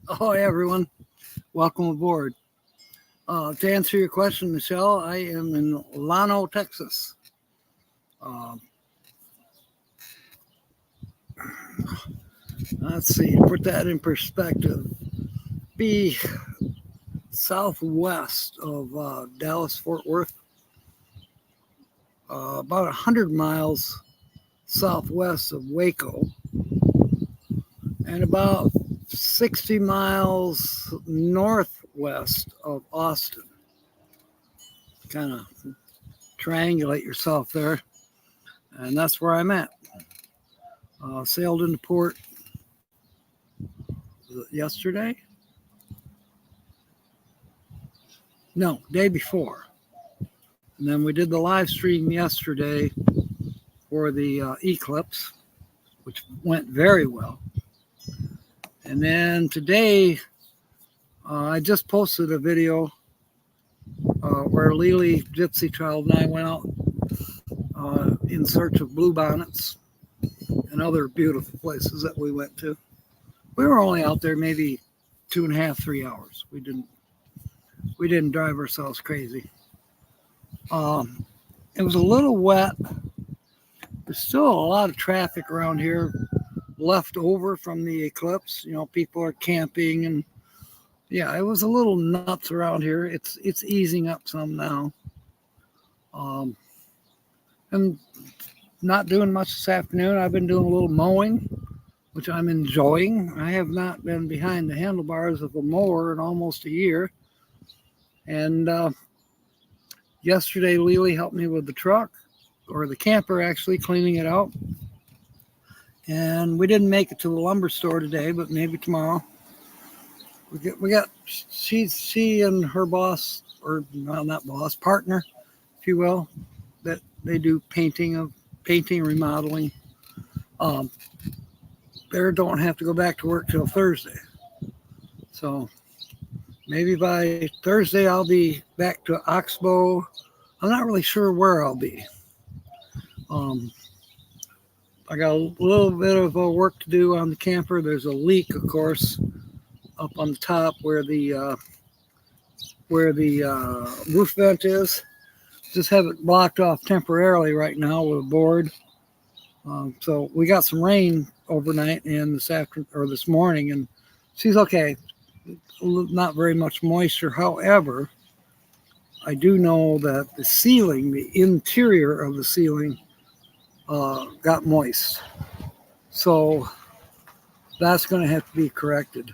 Oh, hey everyone, welcome aboard. To answer your question, Michelle, I am in Llano, Texas. Uh, let's see, put that in perspective. Be southwest of Dallas Fort Worth, about 100 miles southwest of Waco, and about 60 miles northwest of Austin. Kind of triangulate yourself there, and that's where I'm at. Sailed into port yesterday. No, day before. And then we did the live stream yesterday for the eclipse, which went very well. And then today, I just posted a video where Lily, Gypsy Child, and I went out in search of bluebonnets and other beautiful places that we went to. We were only out there maybe 2.5, 3 hours. We didn't drive ourselves crazy. It was a little wet. There's still a lot of traffic around here left over from the eclipse. You know, people are camping, and yeah, it was a little nuts around here. It's easing up some now. I'm not doing much this afternoon. I've been doing a little mowing, which I'm enjoying. I have not been behind the handlebars of a mower in almost a year. And yesterday, Lily helped me with the truck, or the camper actually, cleaning it out. And we didn't make it to the lumber store today, but maybe tomorrow. She and her boss, or well, not boss, partner, if you will, that they do painting, remodeling. They don't have to go back to work till Thursday. So maybe by Thursday I'll be back to Oxbow. I'm not really sure where I'll be. I got a little bit of work to do on the camper. There's a leak, of course, up on the top where the roof vent is. Just have it blocked off temporarily right now with a board. So we got some rain overnight and this morning, and she's okay. Not very much moisture. However, I do know that the ceiling, the interior of the ceiling, got moist. So that's going to have to be corrected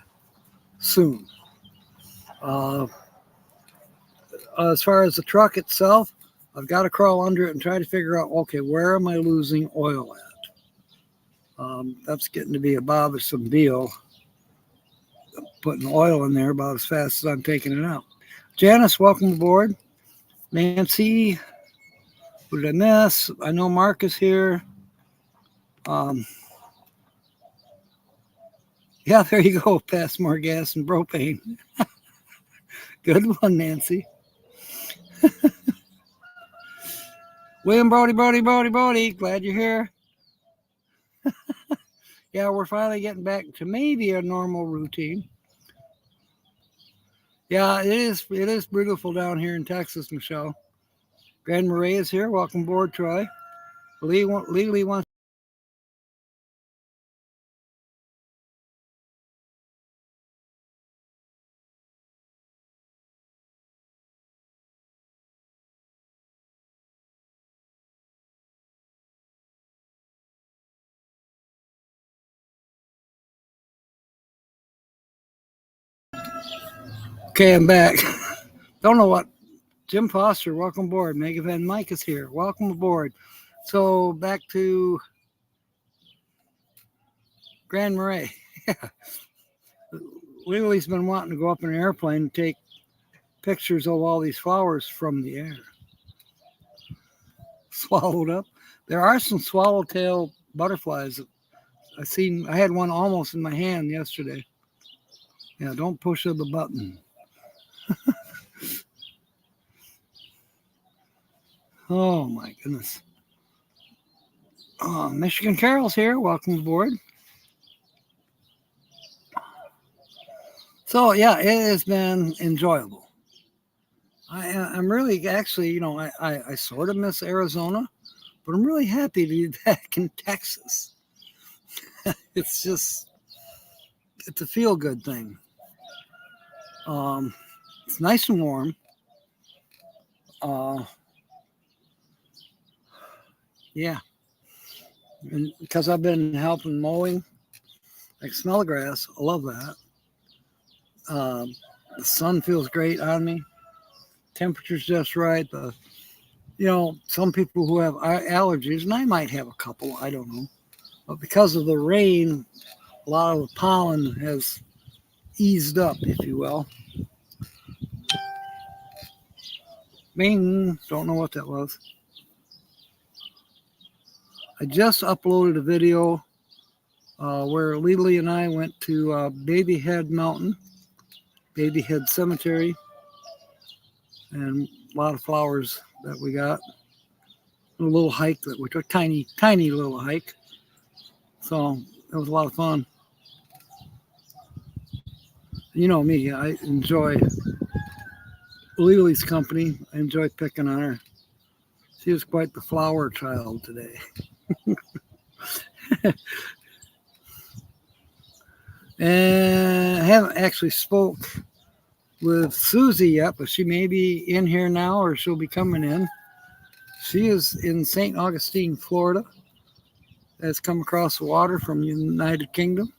soon. As far as the truck itself, I've got to crawl under it and try to figure out, okay, where am I losing oil at? That's getting to be a bothersome deal. Putting oil in there about as fast as I'm taking it out. Janice, welcome aboard. Nancy, who did I miss? I know Mark is here. Yeah, there you go. Pass more gas and propane. Good one, Nancy. William Brody. Glad you're here. Yeah, we're finally getting back to maybe a normal routine. Yeah, it is beautiful down here in Texas, Michelle. Grand Marais is here. Welcome aboard, Troy. Legally wants. Okay, I'm back. Don't know what. Jim Foster, welcome aboard. Mega Van Mike is here. Welcome aboard. So back to Grand Marais. Yeah. Lily's been wanting to go up in an airplane and take pictures of all these flowers from the air. Swallowed up. There are some swallowtail butterflies. I had one almost in my hand yesterday. Yeah, don't push the button. Oh my goodness. Michigan Carol's here. Welcome aboard. So yeah, it has been enjoyable. I'm really actually, I sort of miss Arizona, but I'm really happy to be back in Texas. It's just, it's a feel good thing. Um, it's nice and warm. Uh, yeah, and because I've been helping mowing, I can smell the grass. I love that. Um, the sun feels great on me. Temperature's just right. Some people who have allergies, and I might have a couple, I don't know. But because of the rain, a lot of the pollen has eased up, if you will. Bing, don't know what that was. I just uploaded a video where Lily and I went to Baby Head Mountain, Baby Head Cemetery, and a lot of flowers that we got. A little hike that we took, tiny little hike. So it was a lot of fun. You know me, I enjoy Lily's company. I enjoy picking on her. She was quite the flower child today. And I haven't actually spoke with Susie yet, but she may be in here now or she'll be coming in. She is in St. Augustine, Florida. Has come across the water from the United Kingdom.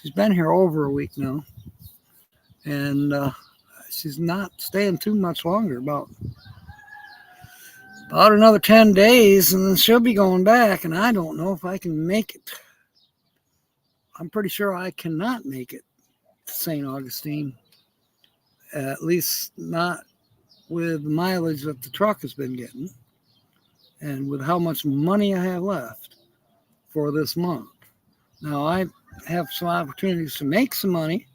She's been here over a week now. And she's not staying too much longer, about another 10 days, and then she'll be going back, and I don't know if I can make it. I'm pretty sure I cannot make it to St. Augustine, at least not with the mileage that the truck has been getting and with how much money I have left for this month. Now, I have some opportunities to make some money,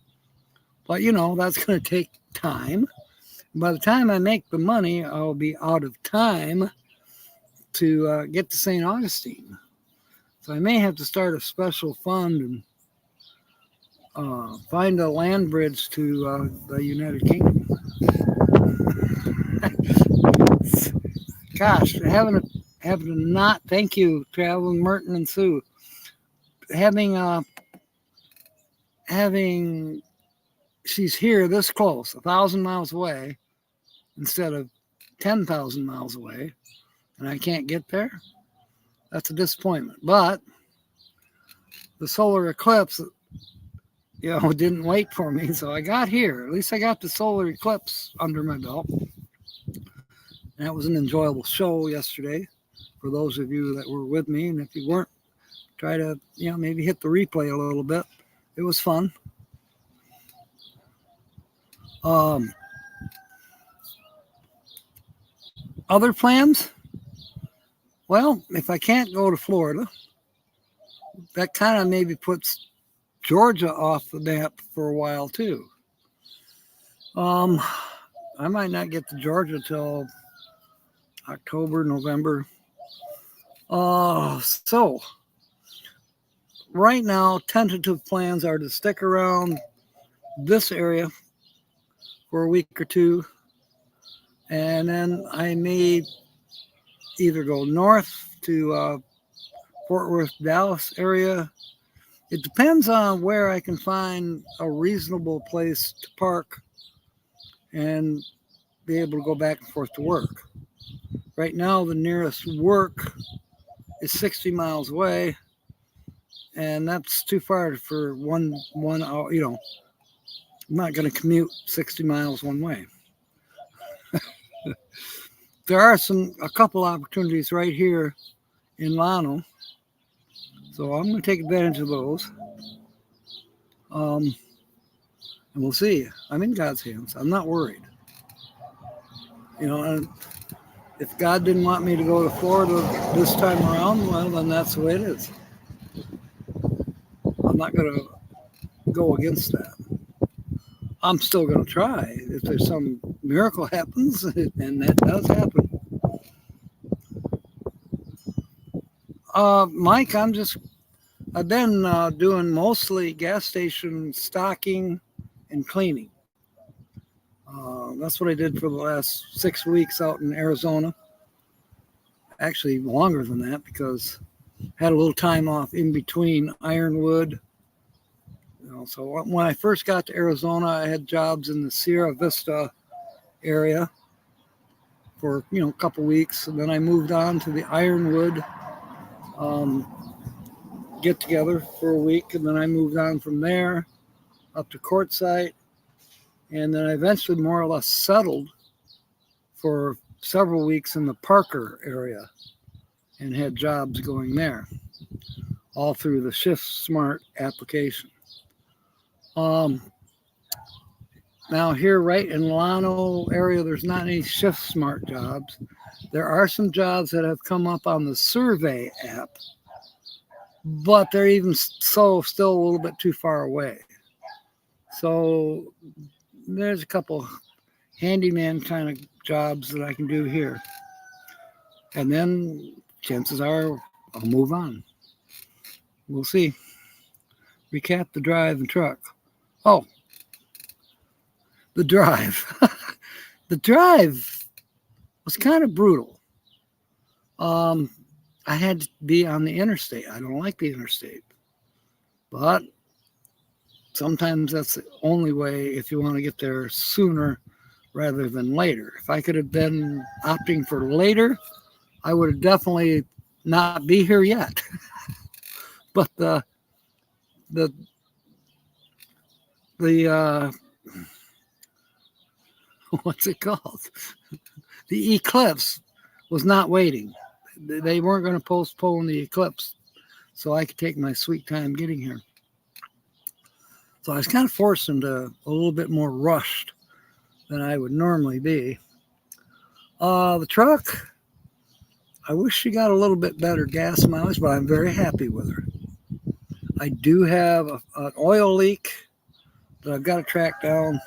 but that's going to take time. By the time I make the money, I'll be out of time to get to St. Augustine. So I may have to start a special fund and find a land bridge to the United Kingdom. Gosh, having to not, thank you, Traveling Merton and Sue. Having she's here this close, 1,000 miles away, instead of 10,000 miles away, and I can't get there. That's a disappointment. But the solar eclipse, didn't wait for me, so I got here. At least I got the solar eclipse under my belt. And that was an enjoyable show yesterday for those of you that were with me. And if you weren't, try to, maybe hit the replay a little bit. It was fun. Other plans? Well, if I can't go to Florida, that kind of maybe puts Georgia off the map for a while too. I might not get to Georgia till October, November. So right now, tentative plans are to stick around this area for a week or two, and then I may either go north to Fort Worth, Dallas area. It depends on where I can find a reasonable place to park and be able to go back and forth to work. Right now, the nearest work is 60 miles away, and that's too far for one hour. I'm not going to commute 60 miles one way. There are a couple opportunities right here in Llano, so I'm going to take advantage of those. And we'll see. I'm in God's hands. I'm not worried. If God didn't want me to go to Florida this time around, well, then that's the way it is. I'm not going to go against that. I'm still going to try. If there's some miracle happens, and that does happen. Mike, I've been doing mostly gas station stocking and cleaning. That's what I did for the last 6 weeks out in Arizona. Actually, longer than that because I had a little time off in between Ironwood. So when I first got to Arizona, I had jobs in the Sierra Vista area for a couple weeks, and then I moved on to the Ironwood get together for a week, and then I moved on from there up to Quartzsite, and then I eventually more or less settled for several weeks in the Parker area and had jobs going there, all through the Shift Smart application. Now here right in Llano area, there's not any Shift Smart jobs. There are some jobs that have come up on the Survey app, but they're even so still a little bit too far away. So there's a couple handyman kind of jobs that I can do here. And then chances are I'll move on. We'll see. Recap the drive and truck. Oh, the drive. The drive was kind of brutal. I had to be on the interstate. I don't like the interstate. But sometimes that's the only way if you want to get there sooner rather than later. If I could have been opting for later, I would have definitely not be here yet. But the what's it called? The eclipse was not waiting. They weren't going to postpone the eclipse, so I could take my sweet time getting here. So I was kind of forced into a little bit more rushed than I would normally be. The truck, I wish she got a little bit better gas mileage, but I'm very happy with her. I do have an oil leak that I've got to track down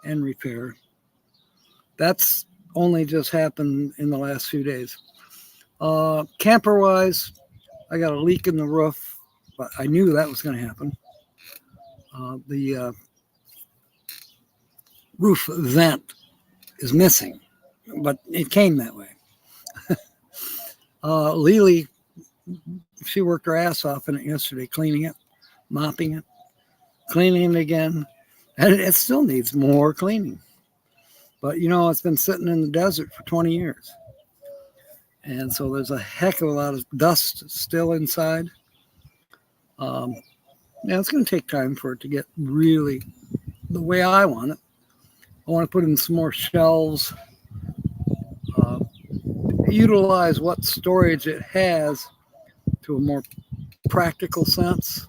and repair. That's only just happened in the last few days. Camper-wise, I got a leak in the roof, but I knew that was going to happen. The roof vent is missing, but it came that way. Lily, she worked her ass off in it yesterday, cleaning it, mopping it, cleaning it again, and it still needs more cleaning. But, it's been sitting in the desert for 20 years. And so there's a heck of a lot of dust still inside. It's going to take time for it to get really the way I want it. I want to put in some more shelves, utilize what storage it has to a more practical sense.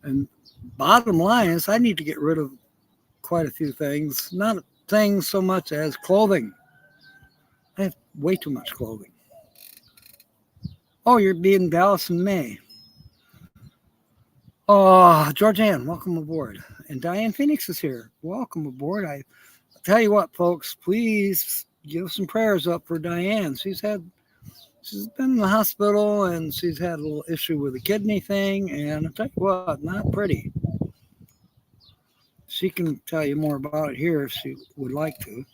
And bottom line is I need to get rid of quite a few things, not things so much as clothing. I have way too much clothing. Oh, you're being Dallas in May. Oh, Georgianne, welcome aboard. And Diane Phoenix is here. Welcome aboard. I tell you what, folks, please give some prayers up for Diane. She's been in the hospital and she's had a little issue with the kidney thing. And I tell you what, not pretty. She can tell you more about it here if she would like to.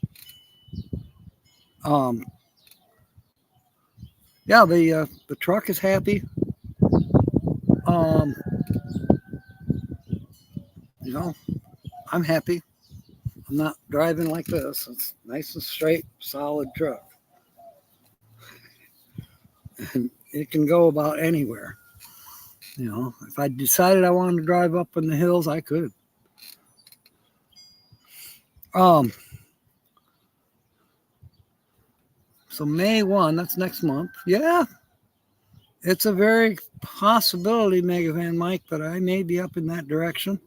Yeah, the truck is happy. I'm happy. I'm not driving like this. It's nice and straight, solid truck. And it can go about anywhere. If I decided I wanted to drive up in the hills, I could. So May 1, that's next month. Yeah, it's a very possibility, Megavan Mike, that I may be up in that direction.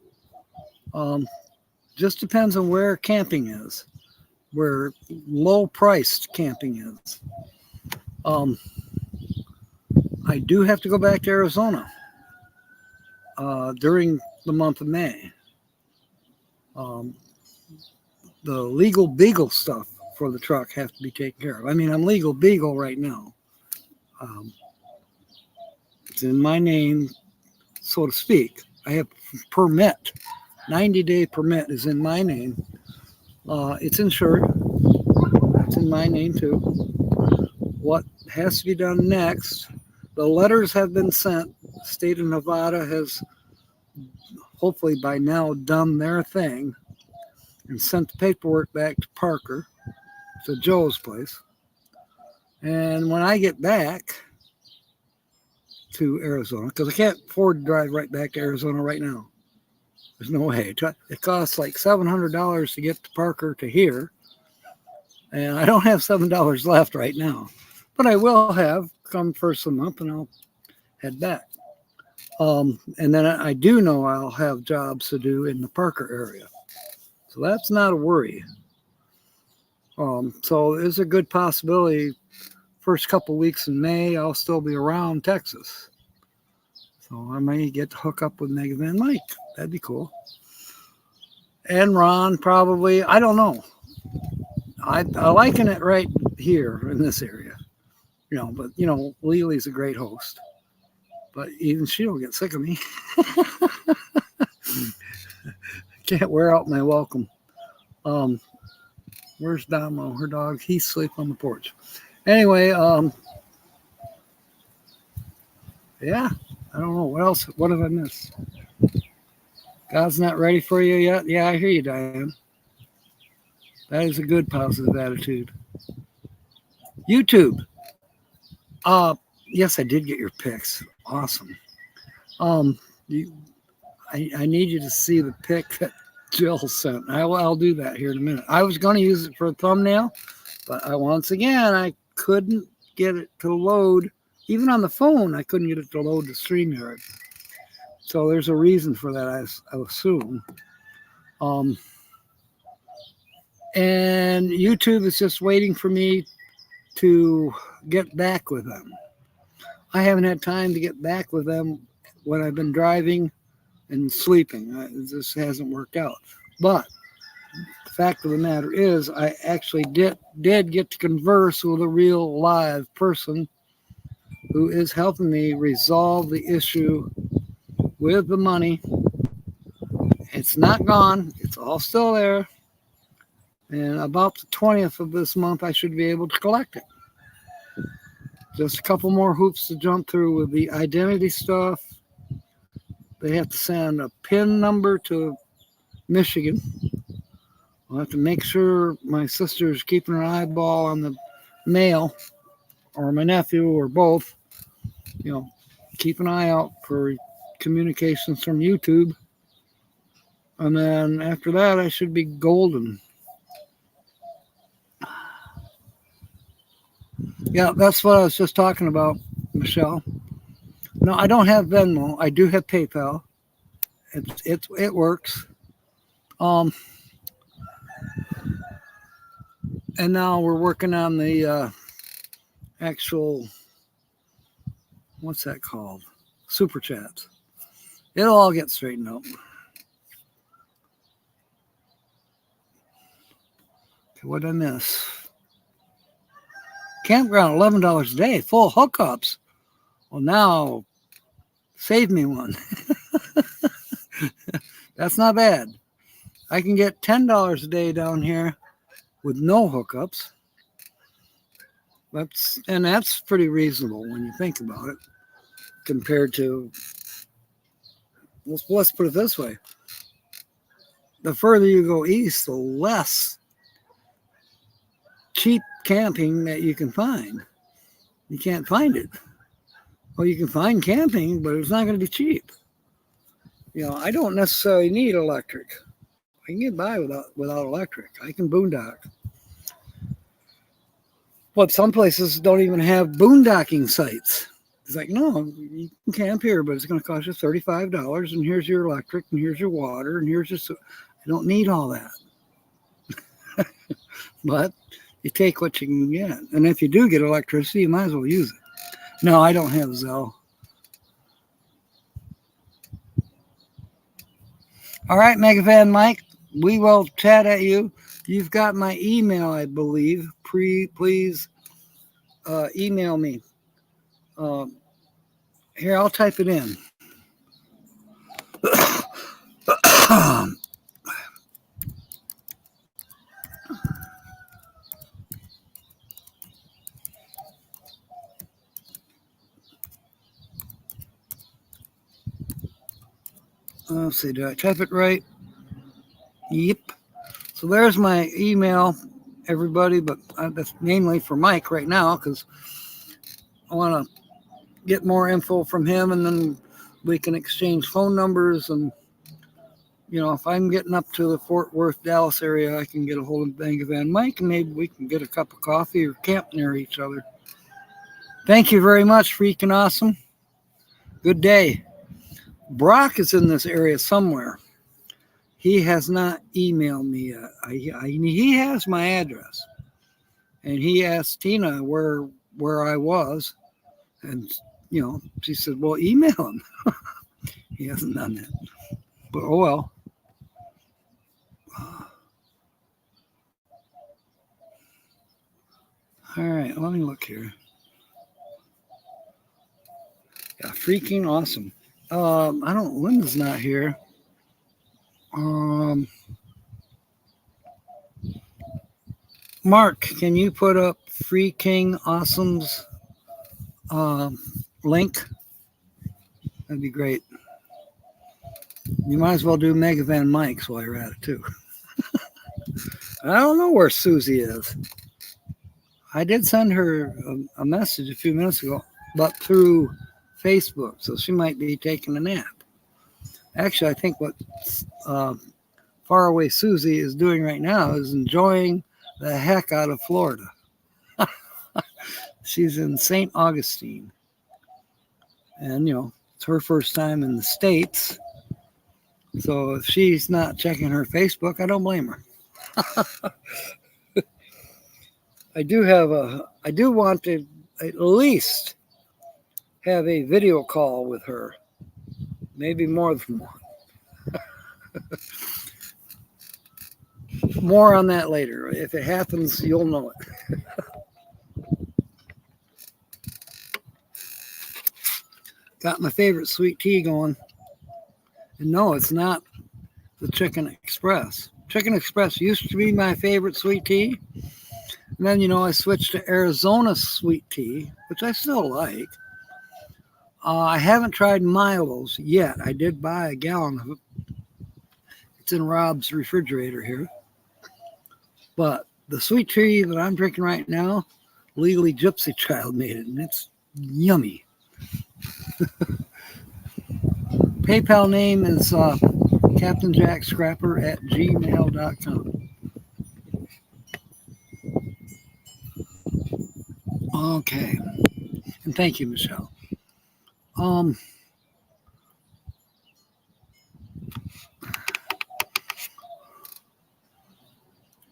Just depends on where camping is, where low-priced camping is. I do have to go back to Arizona during the month of May. The legal beagle stuff for the truck have to be taken care of. I mean, I'm legal beagle right now. It's in my name, so to speak. I have permit 90-day permit is in my name. It's insured. It's in my name too. What has to be done next? The letters have been sent. The state of Nevada has hopefully by now done their thing and sent the paperwork back to Parker, to Joe's place. And when I get back to Arizona, because I can't afford to drive right back to Arizona right now. There's no way. It costs like $700 to get to Parker to here. And I don't have $7 left right now. But I will have come first of the month and I'll head back. And then I do know I'll have jobs to do in the Parker area. So that's not a worry. So there's a good possibility first couple weeks in May, I'll still be around Texas. So I may get to hook up with Mega Van Mike. That'd be cool. And Ron, probably. I don't know. I liken it right here in this area. But Lily's a great host. But even she'll get sick of me. Can't wear out my welcome. Where's Damo, her dog? He's asleep on the porch. Anyway, yeah, I don't know. What else? What have I missed? God's not ready for you yet? Yeah, I hear you, Diane. That is a good positive attitude. YouTube. Yes, I did get your pics. Awesome. I need you to see the pic that Jill sent. I'll do that here in a minute. I was going to use it for a thumbnail, but once again, I couldn't get it to load. Even on the phone, I couldn't get it to load the StreamYard. So there's a reason for that, I assume. And YouTube is just waiting for me to get back with them. I haven't had time to get back with them when I've been driving and sleeping. This hasn't worked out. But the fact of the matter is, I actually did get to converse with a real live person who is helping me resolve the issue with the money. It's not gone. It's all still there. And about the 20th of this month, I should be able to collect it. Just a couple more hoops to jump through with the identity stuff. They have to send a PIN number to Michigan. I'll have to make sure my sister's keeping an eyeball on the mail, or my nephew, or both. Keep an eye out for communications from YouTube. And then after that, I should be golden. Yeah, that's what I was just talking about, Michelle. No, I don't have Venmo. I do have PayPal. It works. And now we're working on the actual, what's that called? Super chats. It'll all get straightened out. Okay, what did I miss? Campground, $11 a day, full hookups. Well, now, save me one. That's not bad. I can get $10 a day down here with no hookups. That's pretty reasonable when you think about it, compared to, let's put it this way. The further you go east, the less cheap camping that you can find. You can't find it. Well, you can find camping, but it's not going to be cheap. I don't necessarily need electric. I can get by without electric. I can boondock. But some places don't even have boondocking sites. It's like, no, you can camp here, but it's going to cost you $35, and here's your electric, and here's your water, and here's your... I don't need all that. But you take what you can get. And if you do get electricity, you might as well use it. No, I don't have Zelle. All right, Mega Van Mike, we will chat at you. You've got my email, I believe. Please email me. Here, I'll type it in. Let's see, did I type it right? Yep. So there's my email, everybody, but that's mainly for Mike right now because I want to get more info from him, and then we can exchange phone numbers. And if I'm getting up to the Fort Worth, Dallas area, I can get a hold of Bangavan Mike, and maybe we can get a cup of coffee or camp near each other. Thank you very much, freaking awesome. Good day. Brock is in this area somewhere. He has not emailed me yet. He has my address, and he asked Tina where I was, and she said, "Well, email him." He hasn't done that, but oh well. All right, let me look here. Yeah, freaking awesome. I don't. Linda's not here. Mark, can you put up Freaking Awesome's link? That'd be great. You might as well do Megavan Mike's while you're at it too. I don't know where Susie is. I did send her a message a few minutes ago, but through Facebook, so she might be taking a nap. Actually, I think what Faraway Susie is doing right now is enjoying the heck out of Florida. She's in St. Augustine. And, it's her first time in the States. So if she's not checking her Facebook, I don't blame her. I do want to at least have a video call with her. Maybe more than one. More on that later. If it happens, you'll know it. Got my favorite sweet tea going. And no, it's not the Chicken Express. Chicken Express used to be my favorite sweet tea. And then, I switched to Arizona sweet tea, which I still like. I haven't tried Milo's yet. I did buy a gallon of it. It's in Rob's refrigerator here. But the sweet tea that I'm drinking right now, Legally Gypsy Child made it, and it's yummy. PayPal name is CaptainJackScrapper@gmail.com. Okay. And thank you, Michelle.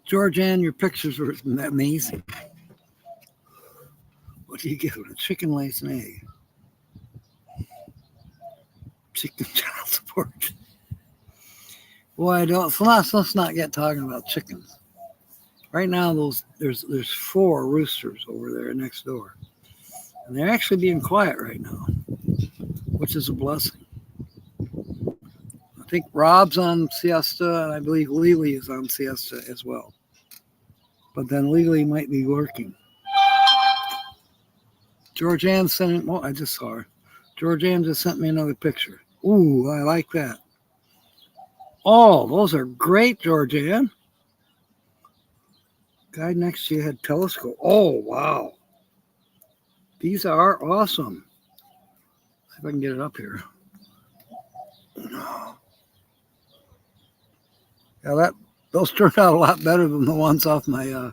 Georgianne, your pictures were amazing. What do you get with a chicken, lace, and egg? Chicken child support. Boy, let's not get talking about chickens. Right now, there's 4 roosters over there next door, and they're actually being quiet right now, which is a blessing. I think Rob's on siesta, and I believe Lily is on siesta as well. But then Lily might be working. Georgianne sent. Well, I just saw her. Georgianne just sent me another picture. Ooh, I like that. Oh, those are great, Georgianne. Guy next to you had telescope. Oh, wow. These are awesome. See if I can get it up here. Yeah, those turned out a lot better than the ones off my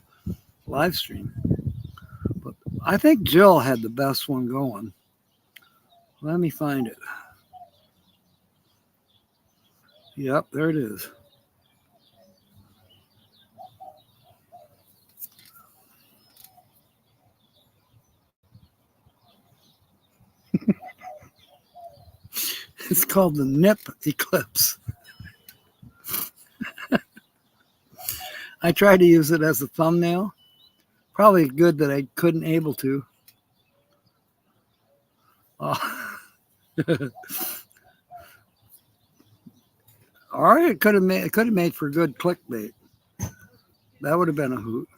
live stream. But I think Jill had the best one going. Let me find it. Yep, there it is. It's called the Nip Eclipse. I tried to use it as a thumbnail. Probably good that I couldn't able to. Oh. Or it could have made for good clickbait. That would have been a hoot.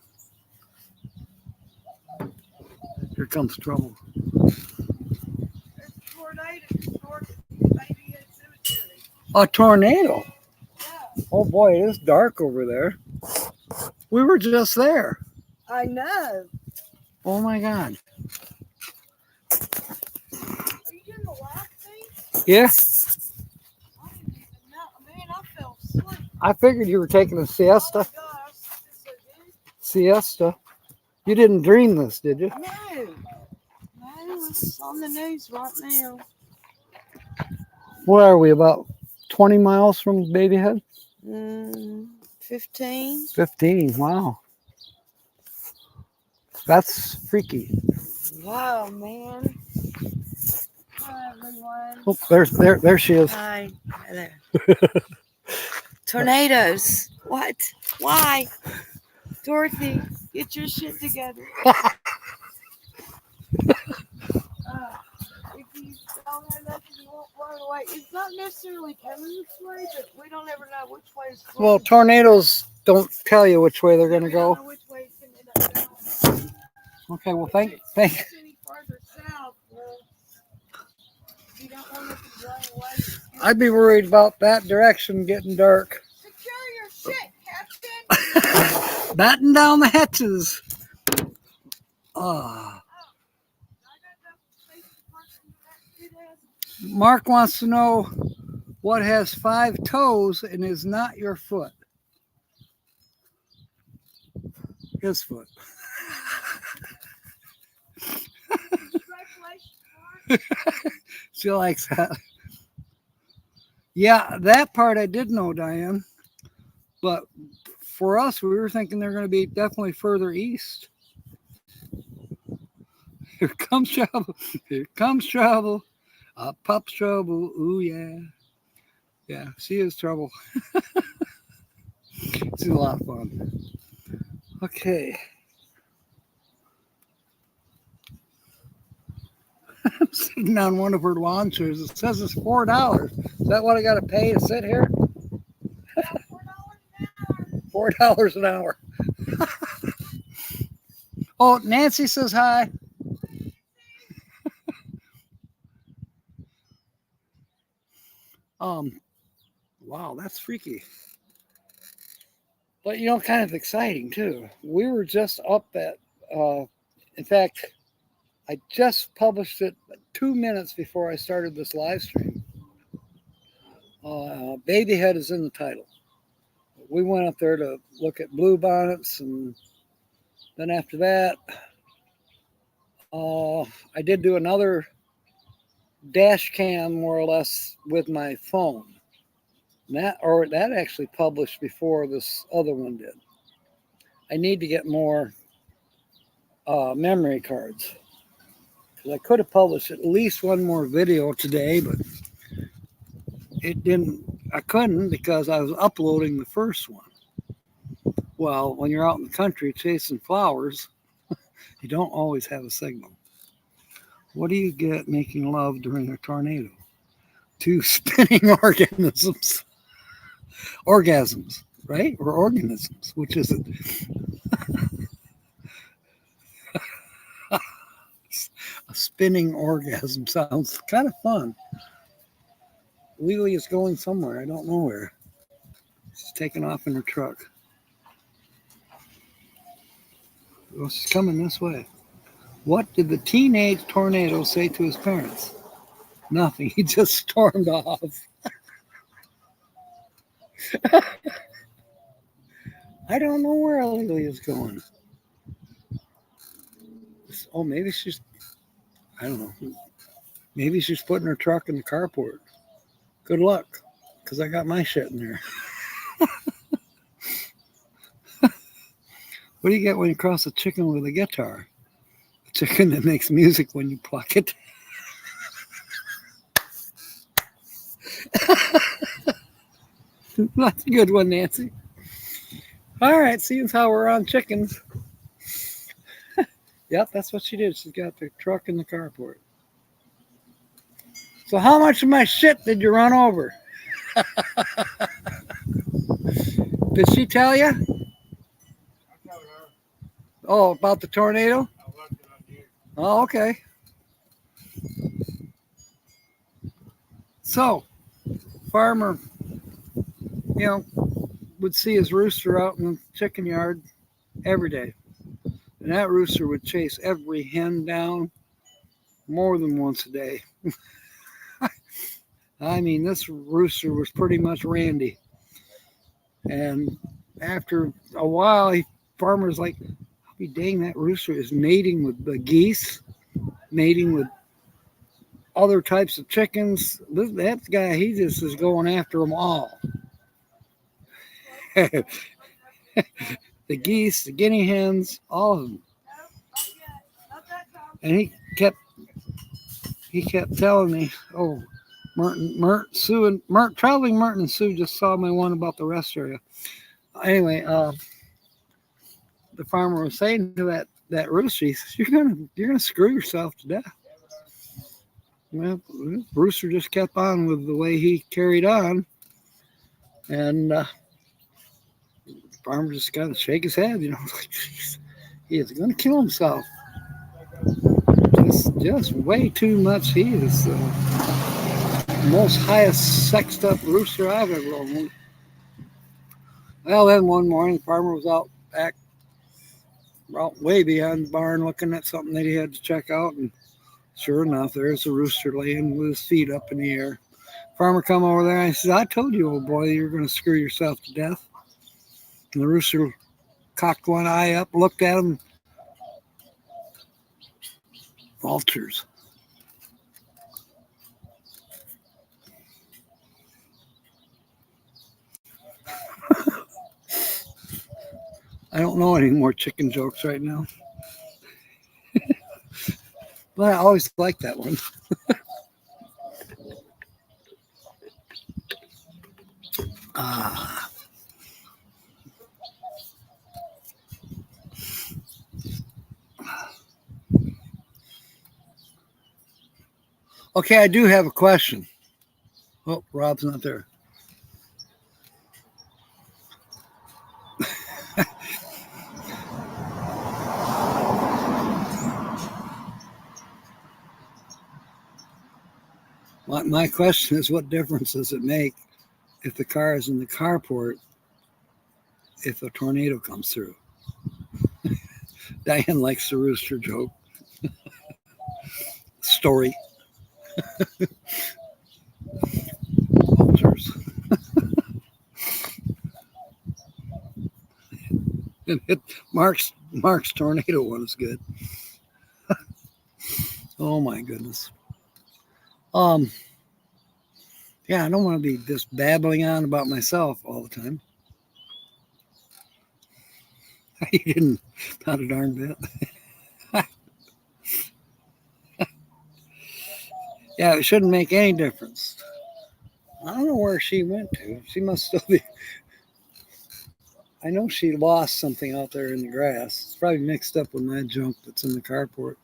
Here comes trouble. A tornado. Yeah, Oh boy, it is dark over there. We were just there. I know. Oh my God. Are you doing the last thing? Yeah, I didn't even know. Man, I fell asleep. I figured you were taking a Oh siesta. my God, I slept so good. Siesta. You didn't dream this, did you? No. No, it's on the news right now. Where are we? About 20 miles from Babyhead? 15. 15. Wow. That's freaky. Wow, man. Hi, everyone. Oh, there she is. Hi. Hello. Tornadoes. What? Why? Dorothy, get your shit together. If you don't have nothing, you won't run away. It's not necessarily coming this way, but we don't ever know which way it's going. Well, tornadoes don't tell you which way they're going to We don't go. know which way it's going to end up going. Okay, well, If thank. it's any farther south, well, you don't want it to run away. I'd be worried about that direction getting dark. Secure your shit, Captain. Batten down the hatches. Ah. Mark wants to know what has 5 toes and is not your foot. His foot. She likes that. Yeah, that part I did know, Diane. But for us, we were thinking they're going to be definitely further east. Here comes trouble. Here comes trouble. Pup's trouble. Ooh, yeah. Yeah, she is trouble. She's a lot of fun. Okay. I'm sitting on one of her lawn chairs. It says it's $4. Is that what I got to pay to sit here? $4 an hour. Oh, Nancy says hi. Wow, that's freaky. But kind of exciting too. We were just up at. In fact, I just published it 2 minutes before I started this live stream. Babyhead is in the title. We went up there to look at bluebonnets, and then after that, I did do another dash cam more or less with my phone. That actually published before this other one did. I need to get more memory cards, because I could have published at least one more video today, but it didn't. I couldn't because I was uploading the first one. Well, when you're out in the country chasing flowers, you don't always have a signal. What do you get making love during a tornado? 2 spinning organisms. Orgasms, right? Or organisms, which is it? A spinning orgasm sounds kind of fun. Lily is going somewhere. I don't know where. She's taking off in her truck. Well, she's coming this way. What did the teenage tornado say to his parents? Nothing. He just stormed off. I don't know where Lily is going. Oh, maybe she's, I don't know. Maybe she's putting her truck in the carport. Good luck, because I got my shit in there. What do you get when you cross a chicken with a guitar? A chicken that makes music when you pluck it. That's a good one, Nancy. All right, seeing how we're on chickens. Yep, that's what she did. She's got the truck in the carport. So how much of my shit did you run over? Did she tell you? Oh, about the tornado? Oh, okay. So, as farmer, would see his rooster out in the chicken yard every day. And that rooster would chase every hen down more than once a day. I mean, this rooster was pretty much Randy. And after a while, farmer's like, dang, that rooster is mating with the geese, mating with other types of chickens. That guy, he just is going after them all. The geese, the guinea hens, all of them. And he kept telling me, oh, Traveling Merton and Sue just saw my one about the rest area. Anyway, the farmer was saying to that rooster, he says, you're gonna screw yourself to death. Well, Rooster just kept on with the way he carried on, and the farmer just got to shake his head, like, geez, he is going to kill himself. Just way too much. He is the most highest sexed up rooster I've ever owned. Well, then one morning, the farmer was out back, way beyond the barn, looking at something that he had to check out, and sure enough, there's a rooster laying with his feet up in the air. Farmer come over there and he says, I told you, old boy, you're going to screw yourself to death. And the rooster cocked one eye up, looked at him. Vultures. I don't know any more chicken jokes right now. But I always like that one. Okay, I do have a question. Oh, Rob's not there. My question is, what difference does it make if the car is in the carport if a tornado comes through? Diane likes the rooster joke. Story. Vultures. Mark's tornado one is good. Oh my goodness. Yeah, I don't want to be just babbling on about myself all the time. You didn't, not a darn bit. Yeah, it shouldn't make any difference. I don't know where she went to. She must still be. I know she lost something out there in the grass. It's probably mixed up with my junk that's in the carport.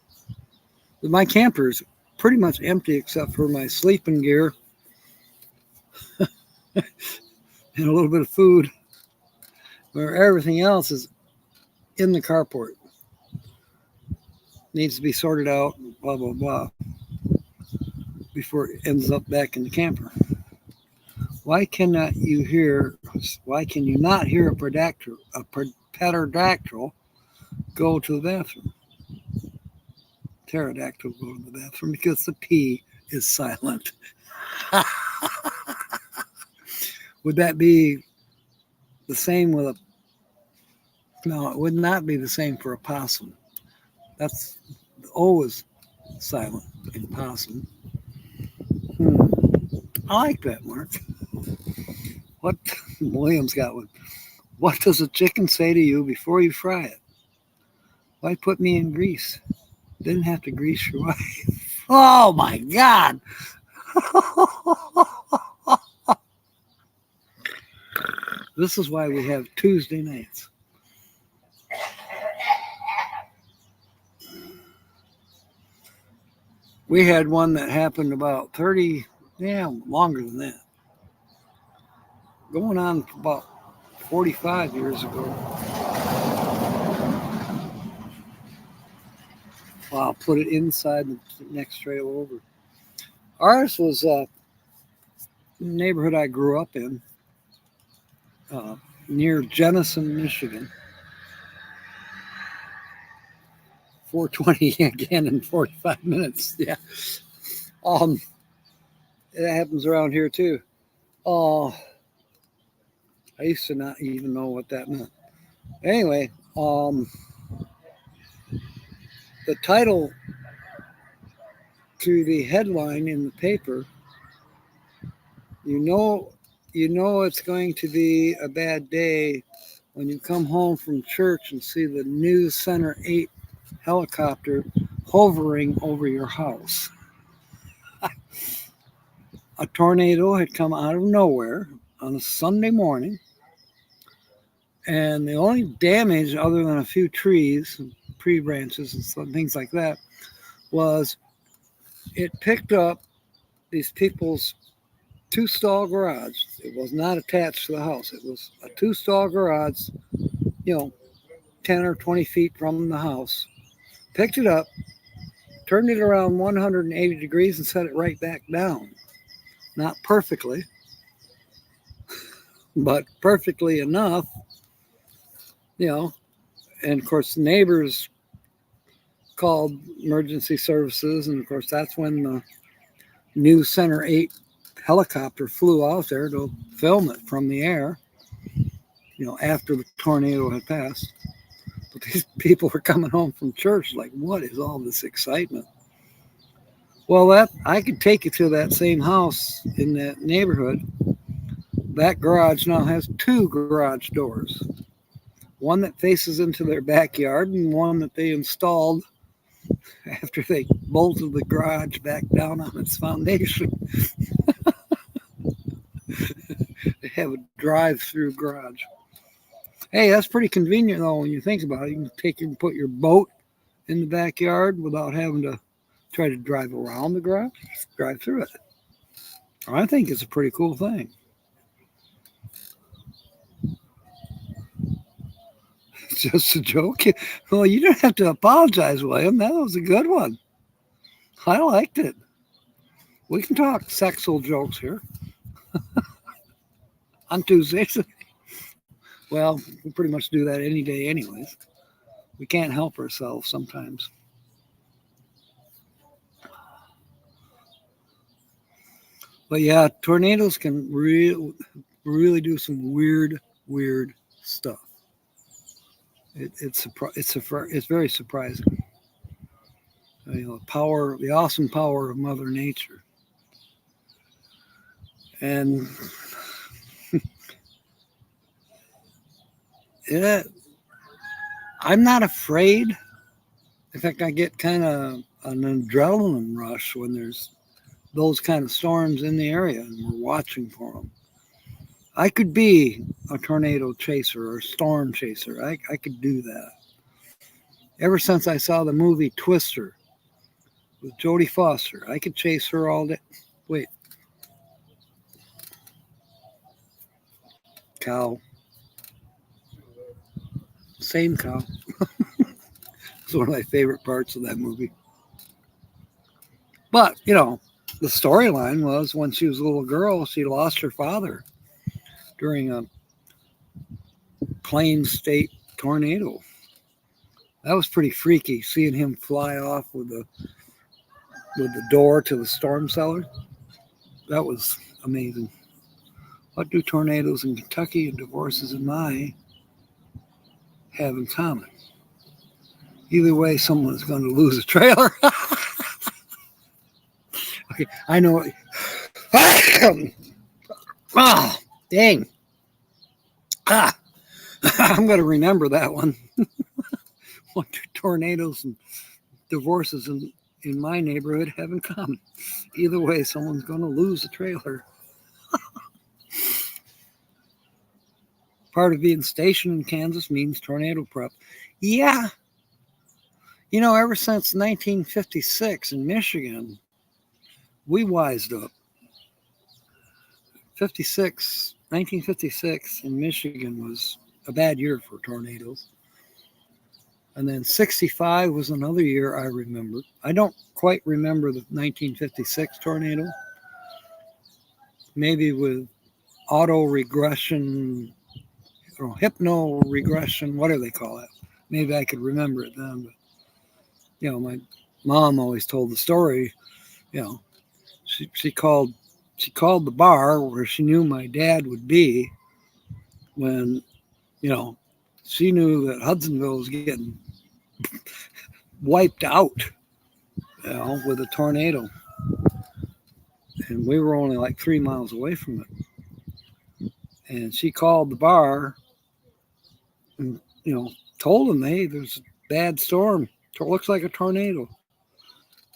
But my camper is pretty much empty except for my sleeping gear and a little bit of food, where everything else is in the carport. Needs to be sorted out, blah, blah, blah, before it ends up back in the camper. Why can you not hear a pterodactyl go to the bathroom? Pterodactyl go to the bathroom because the P is silent. Would that be the same with a... No, it would not be the same for a possum. That's always silent in possum. I like that, Mark. What Williams got one. What does a chicken say to you before you fry it? Why put me in grease? Didn't have to grease your wife. Oh my God. This is why we have Tuesday nights. We had one that happened about 30, longer than that. Going on about 45 years ago. Well, I'll put it inside the next trail over. Ours was, neighborhood I grew up in, near Jenison, Michigan. 4:20 again in 45 minutes. Yeah. It happens around here too. I used to not even know what that meant. Anyway, the title to the headline in the paper, you know it's going to be a bad day when you come home from church and see the News Center 8 helicopter hovering over your house. A tornado had come out of nowhere on a Sunday morning, and the only damage, other than a few trees, tree branches, and some things like that, was it picked up these people's two-stall garage. It was not attached to the house. It was a two-stall garage, 10 or 20 feet from the house. Picked it up, turned it around 180 degrees, and set it right back down. Not perfectly, but perfectly enough, and of course the neighbors called emergency services, and of course that's when the News Center 8 helicopter flew out there to film it from the air, after the tornado had passed. But these people were coming home from church like, what is all this excitement? Well, I could take you to that same house in that neighborhood. That garage now has two garage doors. One that faces into their backyard and one that they installed after they bolted the garage back down on its foundation. They have a drive-through garage. Hey, that's pretty convenient though when you think about it. You can put your boat in the backyard without having to try to drive around the garage. Just drive through it. I think it's a pretty cool thing. It's just a joke. Well, you don't have to apologize, William. That was a good one. I liked it. We can talk sexual jokes here on Tuesdays. Well, we pretty much do that any day anyways. We can't help ourselves sometimes. But yeah, tornadoes can really do some weird stuff. It's very surprising. The awesome power of Mother Nature. And I'm not afraid. In fact, I get kind of an adrenaline rush when there's those kind of storms in the area and we're watching for them. I could be a tornado chaser or a storm chaser. I could do that. Ever since I saw the movie Twister with Jodie Foster, I could chase her all day. Wait. Cow. Same cow. It's one of my favorite parts of that movie. But, the storyline was when she was a little girl, she lost her father during a Plains State tornado. That was pretty freaky, seeing him fly off with the door to the storm cellar. That was amazing. What do tornadoes in Kentucky and divorces in Maine have in common? Either way, someone's going to lose a trailer. Okay, I know. Oh, dang. I'm going to remember that one. What do tornadoes and divorces in my neighborhood have in common? Either way, someone's going to lose a trailer. Part of being stationed in Kansas means tornado prep. Yeah. Ever since 1956 in Michigan, we wised up. 1956 in Michigan was a bad year for tornadoes. And then 65 was another year I remember. I don't quite remember the 1956 tornado. maybe with auto regression or hypno regression, what do they call it? Maybe I could remember it then. But, my mom always told the story. She called the bar where she knew my dad would be when, she knew that Hudsonville was getting wiped out, with a tornado. And we were only like 3 miles away from it. And she called the bar and, told them, hey, there's a bad storm. It looks like a tornado.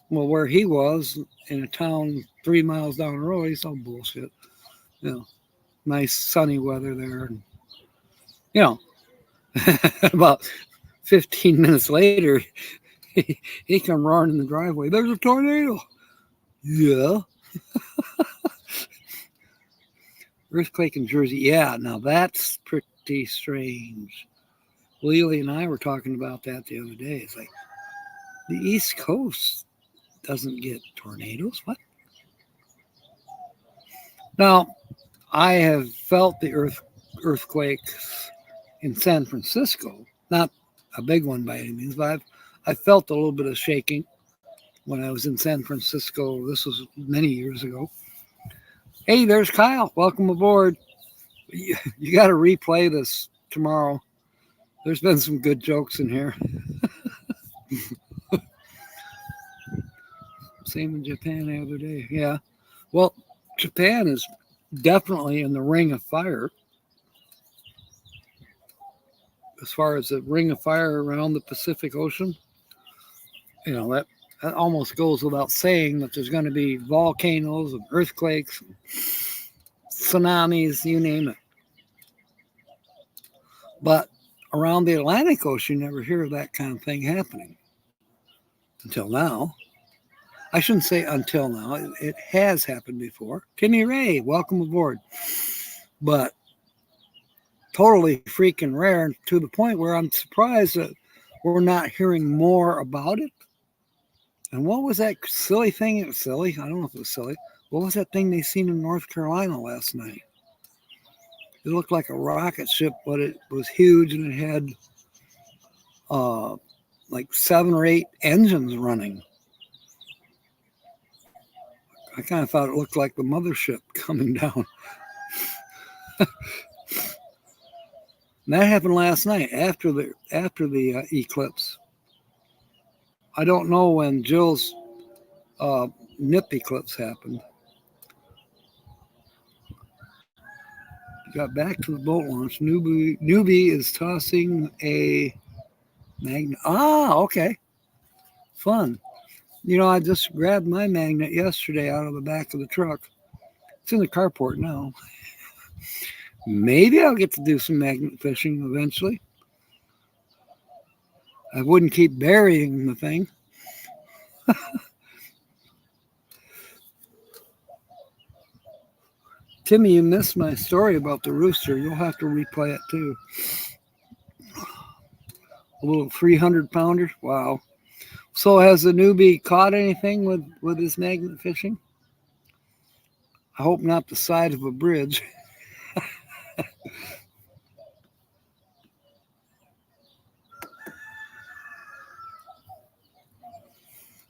Well, where he was in a town 3 miles down the road, he saw bullshit. Nice sunny weather there. And, about 15 minutes later, he come roaring in the driveway. There's a tornado. Yeah. Earthquake in Jersey. Yeah, now that's pretty strange. Lily and I were talking about that the other day. It's like the East Coast doesn't get tornadoes. What? Now, I have felt the earthquakes in San Francisco. Not a big one by any means, but I felt a little bit of shaking when I was in San Francisco. This was many years ago. Hey, there's Kyle. Welcome aboard. You got to replay this tomorrow. There's been some good jokes in here. Same in Japan the other day. Yeah. Well, Japan is definitely in the ring of fire. As far as the ring of fire around the Pacific Ocean, that almost goes without saying that there's going to be volcanoes and earthquakes, and tsunamis, you name it. But around the Atlantic Ocean, you never hear of that kind of thing happening until now. I shouldn't say until now. It has happened before. Timmy Ray, welcome aboard. But totally freaking rare, to the point where I'm surprised that we're not hearing more about it. And what was that silly thing? It was silly. I don't know if it was silly. What was that thing they seen in North Carolina last night? It looked like a rocket ship, but it was huge and it had like 7 or 8 engines running. I kind of thought it looked like the mothership coming down. And that happened last night after the eclipse. I don't know when Jill's nip eclipse happened. Got back to the boat launch. Newbie is tossing a magnet. Ah, okay. Fun. I just grabbed my magnet yesterday out of the back of the truck. It's in the carport now. Maybe I'll get to do some magnet fishing eventually. I wouldn't keep burying the thing. Timmy, you missed my story about the rooster. You'll have to replay it too. A little 300-pounder. Wow. So has the newbie caught anything with his magnet fishing? I hope not the side of a bridge.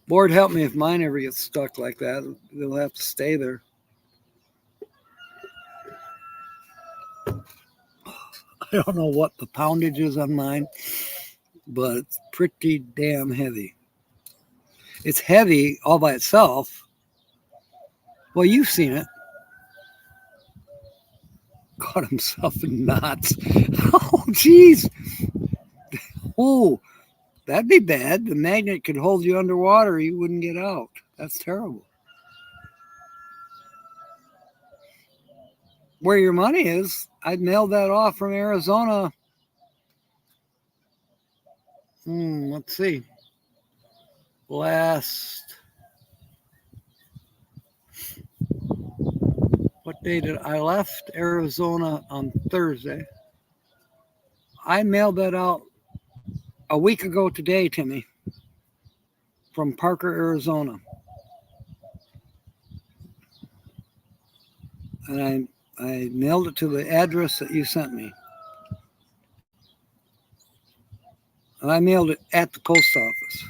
Lord help me if mine ever gets stuck like that. They'll have to stay there. I don't know what the poundage is on mine, but it's pretty damn heavy. It's heavy all by itself. Well, you've seen it. Caught himself in knots. Oh, geez. Oh, that'd be bad. The magnet could hold you underwater. You wouldn't get out. That's terrible. Where your money is, I'd mailed that off from Arizona. Let's see. What day did I left Arizona on Thursday? I mailed that out a week ago today, Timmy, from Parker, Arizona. and I mailed it to the address that you sent me. And I mailed it at the post office.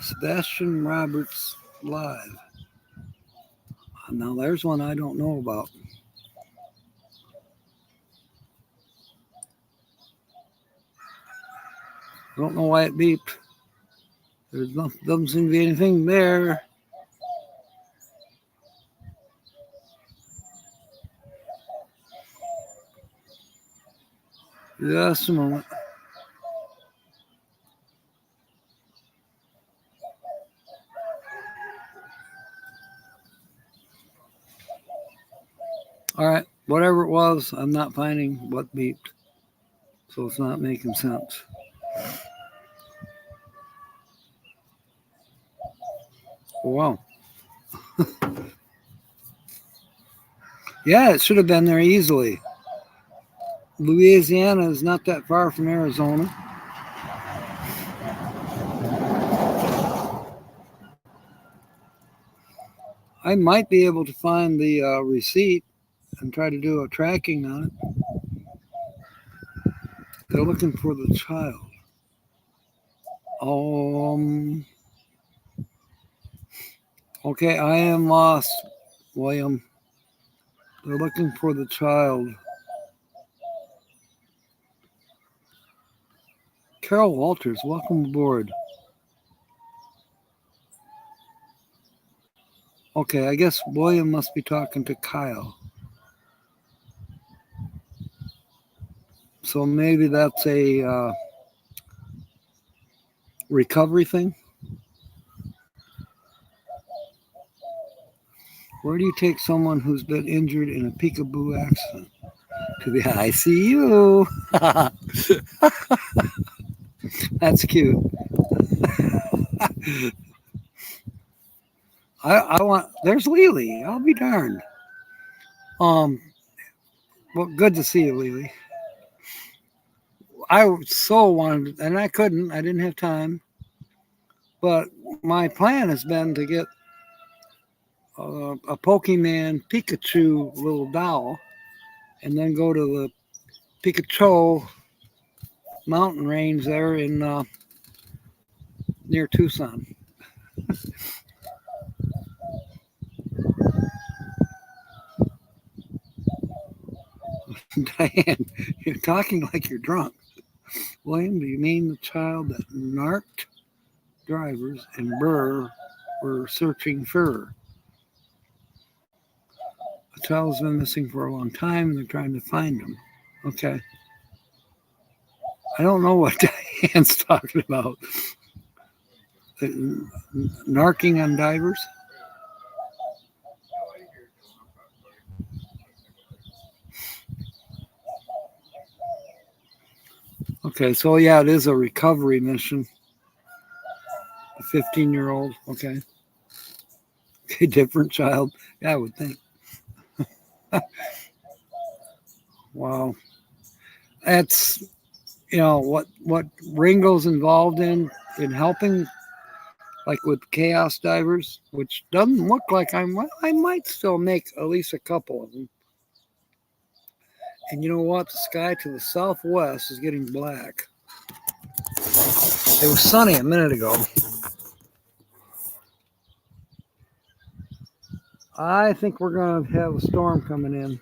Sebastian Roberts Live. Now there's one I don't know about. I don't know why it beeped. There's no, doesn't seem to be anything there. Just a moment. All right, whatever it was, I'm not finding what beeped. So it's not making sense. Wow. Yeah, it should have been there easily. Louisiana is not that far from Arizona. I might be able to find the receipt and try to do a tracking on it. They're looking for the child. Okay, I am lost, William. They're looking for the child. Carol Walters, welcome aboard. Okay, I guess William must be talking to Kyle. So maybe that's a recovery thing. Where do you take someone who's been injured in a peekaboo accident? To the ICU. That's cute. I want. There's Lily. I'll be darned. Well, good to see you, Lily. I so wanted, and I couldn't. I didn't have time. But my plan has been to get a Pokemon Pikachu little doll, and then go to the Pikachu mountain range there in near Tucson. Diane, you're talking like you're drunk. William, do you mean the child that narked drivers and Burr were searching for? The child's been missing for a long time and they're trying to find him. Okay. I don't know what Diane's talking about. Narking on divers? Okay, so yeah, it is a recovery mission. A 15-year-old, okay. Okay, different child. Yeah, I would think. Wow. That's, what Ringo's involved in helping, like with Chaos Divers, which doesn't look like I might still make at least a couple of them. And you know what? The sky to the southwest is getting black. It was sunny a minute ago. I think we're going to have a storm coming in.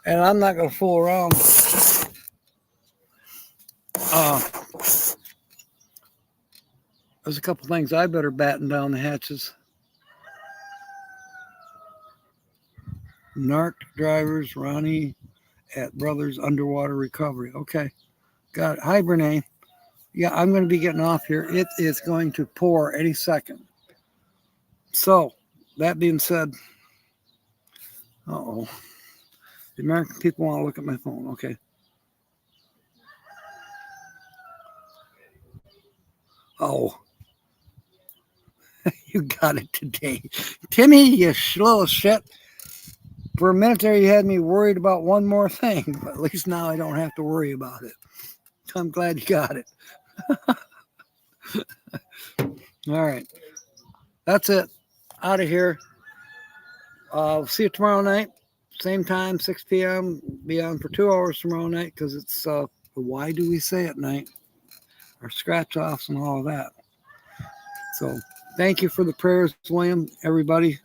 And I'm not going to fool around. There's a couple things I better batten down the hatches. Narked drivers, Ronnie at Brothers Underwater Recovery. Okay, got it. Hi, Brene. Yeah, I'm going to be getting off here. It is going to pour any second. So, that being said, the American people want to look at my phone. Okay. Oh, you got it today. Timmy, you little shit. For a minute there, you had me worried about one more thing, but at least now I don't have to worry about it. I'm glad you got it. All right. That's it. Out of here. See you tomorrow night. Same time, 6 p.m. Be on for 2 hours tomorrow night because it's why do we say at night? Our scratch offs and all of that. So thank you for the prayers, William, everybody.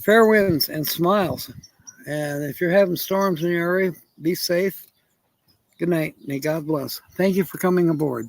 Fair winds and smiles. And if you're having storms in your area, be safe. Good night. May God bless. Thank you for coming aboard.